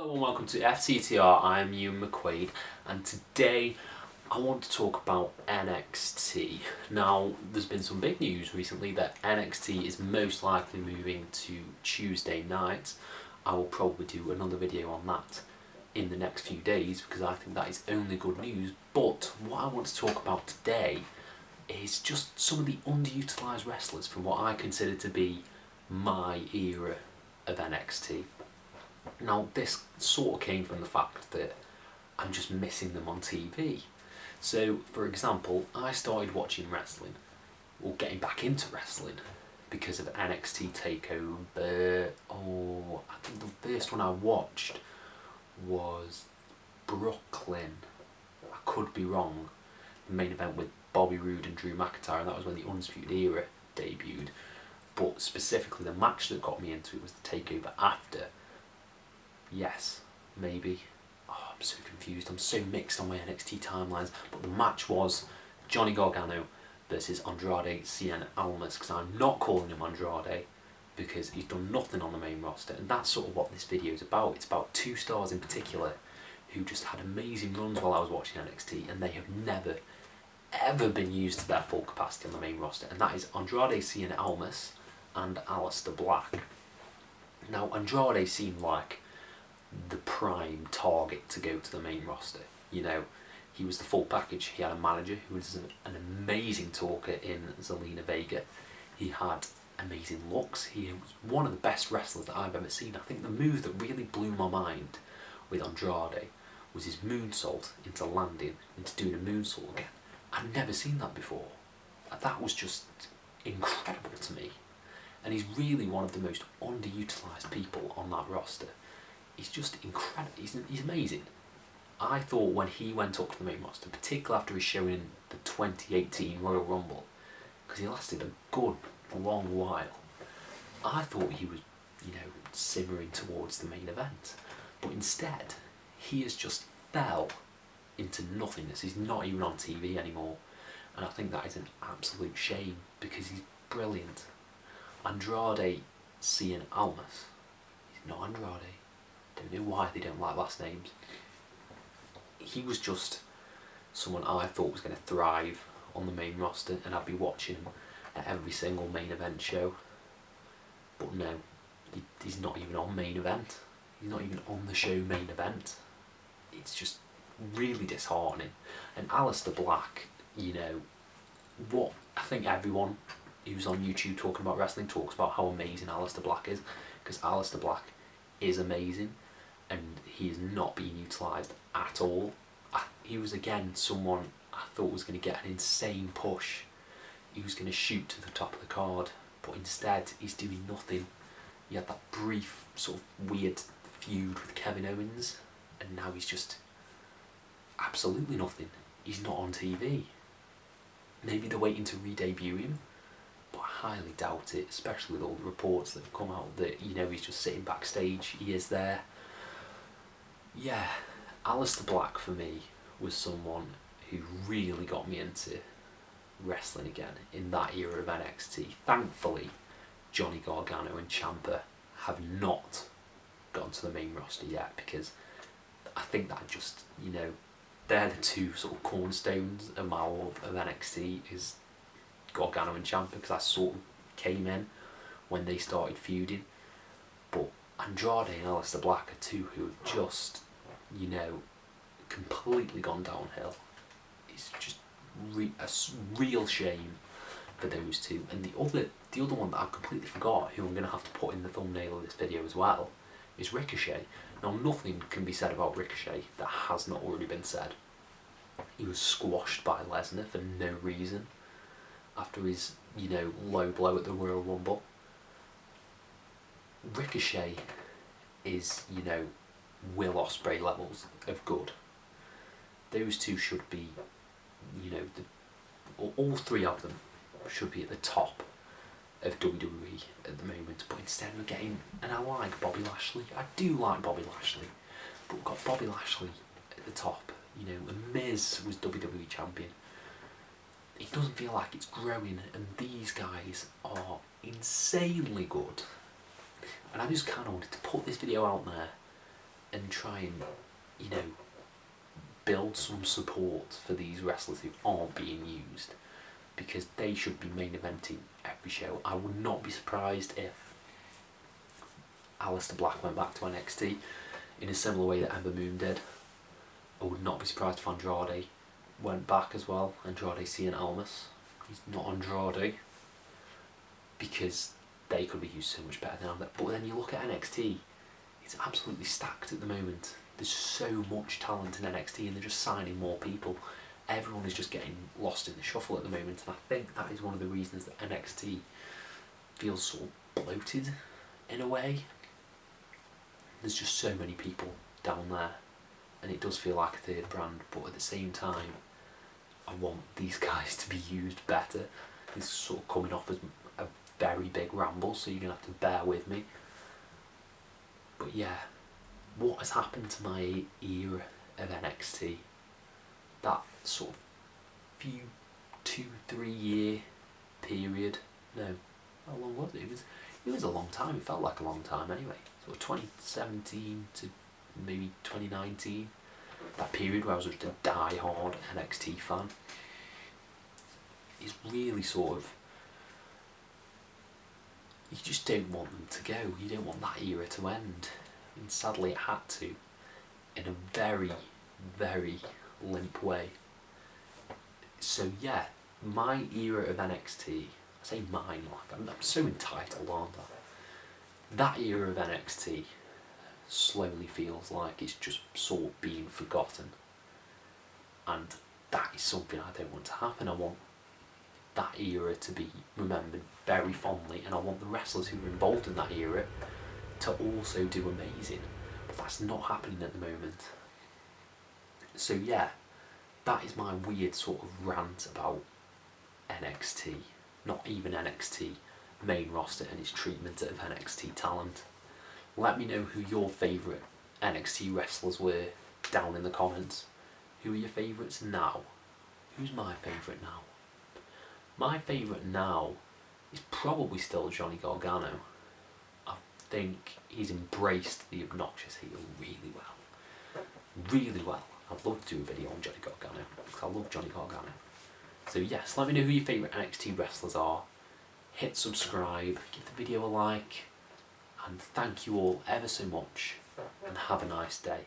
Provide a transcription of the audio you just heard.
Hello and welcome to FCTR. I'm Ewan McQuaid and today I want to talk about NXT. Now, there's been some big news recently that NXT is most likely moving to Tuesday night. I will probably do another video on that in the next few days because I think that is only good news. But what I want to talk about today is just some of the underutilised wrestlers from what I consider to be my era of NXT. Now, this sort of came from the fact that I'm just missing them on TV. So, for example, I started watching wrestling, or getting back into wrestling, because of NXT Takeover. I think the first one I watched was Brooklyn. I could be wrong. The main event with Bobby Roode and Drew McIntyre, and that was when the Undisputed Era debuted. But specifically, the match that got me into it was the Takeover after. Yes, maybe. Oh, I'm so confused. I'm so mixed on my NXT timelines. But the match was Johnny Gargano versus Andrade, Cien, Almas. Because I'm not calling him Andrade because he's done nothing on the main roster. And that's sort of what this video is about. It's about two stars in particular who just had amazing runs while I was watching NXT. And they have never, ever been used to their full capacity on the main roster. And that is Andrade, Cien, Almas and Aleister Black. Now, Andrade seemed like the prime target to go to the main roster. You know, he was the full package. He had a manager who was an amazing talker in Zelina Vega. He had amazing looks. He was one of the best wrestlers that I've ever seen. I think the move that really blew my mind with Andrade was his moonsault into landing, into doing a moonsault again. I'd never seen that before. That was just incredible to me. And he's really one of the most underutilised people on that roster. He's just incredible. He's amazing. I thought when he went up to the main roster, particularly after his show in the 2018 Royal Rumble, because he lasted a good long while, I thought he was, simmering towards the main event. But instead, he has just fell into nothingness. He's not even on TV anymore. And I think that is an absolute shame because he's brilliant. Andrade, Cien, Almas. He's not Andrade. Don't know why they don't like last names. He was just someone I thought was going to thrive on the main roster and I'd be watching him at every single main event show. But no, he's not even on main event. He's not even on the show main event. It's just really disheartening. And Aleister Black, what I think everyone who's on YouTube talking about wrestling talks about how amazing Aleister Black is, because Aleister Black is amazing. And he is not being utilised at all. He was again someone I thought was going to get an insane push. He was going to shoot to the top of the card, but instead he's doing nothing. He had that brief sort of weird feud with Kevin Owens, and now he's just absolutely nothing. He's not on TV. Maybe they're waiting to re-debut him, but I highly doubt it, especially with all the reports that have come out that he's just sitting backstage. He is there. Yeah, Aleister Black for me was someone who really got me into wrestling again in that era of NXT. Thankfully, Johnny Gargano and Ciampa have not gone to the main roster yet because I think that just, they're the two sort of cornerstones of my love of NXT is Gargano and Ciampa because I sort of came in when they started feuding. But Andrade and Aleister Black are two who have just, completely gone downhill. It's just a real shame for those two. And the other one that I completely forgot, who I'm going to have to put in the thumbnail of this video as well, is Ricochet. Now, nothing can be said about Ricochet that has not already been said. He was squashed by Lesnar for no reason after his, low blow at the Royal Rumble. Ricochet is, Will Ospreay levels of good. Those two should be, all three of them should be at the top of WWE at the moment. But instead we're getting, and I like Bobby Lashley. I do like Bobby Lashley, but we've got Bobby Lashley at the top. And Miz was WWE champion. It doesn't feel like it's growing, and these guys are insanely good. And I just kind of wanted to put this video out there and try and, you know, build some support for these wrestlers who aren't being used, because they should be main eventing every show. I would not be surprised if Aleister Black went back to NXT in a similar way that Ember Moon did. I would not be surprised if Andrade went back as well. Andrade, Cien, Almas. He's not Andrade, because they could be used so much better than Ember. But then you look at NXT, it's absolutely stacked at the moment. There's so much talent in NXT and they're just signing more people. Everyone is just getting lost in the shuffle at the moment, and I think that is one of the reasons that NXT feels sort of bloated in a way. There's just so many people down there, and it does feel like a third brand, but at the same time, I want these guys to be used better. It's sort of coming off as a very big ramble, so you're going to have to bear with me. But yeah, what has happened to my era of NXT? That sort of few 2-3 year period. No, how long was it? It was a long time. It felt like a long time anyway. Sort of 2017 to maybe 2019. That period where I was just a die-hard NXT fan. It's really sort of, you just don't want them to go. You don't want that era to end. And sadly it had to, in a very, very limp way. So yeah, my era of NXT, I say mine like I'm so entitled, aren't I? That era of NXT slowly feels like it's just sort of being forgotten, and that is something I don't want to happen. I want that era to be remembered very fondly, and I want the wrestlers who were involved in that era to also do amazing, but that's not happening at the moment. So yeah, that is my weird sort of rant about NXT, not even NXT main roster and its treatment of NXT talent. Let me know who your favourite NXT wrestlers were down in the comments. Who are your favourites now? Who's my favourite now? My favourite now is probably still Johnny Gargano. I think he's embraced the obnoxious heel really well. Really well. I'd love to do a video on Johnny Gargano, because I love Johnny Gargano. So yes, let me know who your favourite NXT wrestlers are. Hit subscribe, give the video a like, and thank you all ever so much, and have a nice day.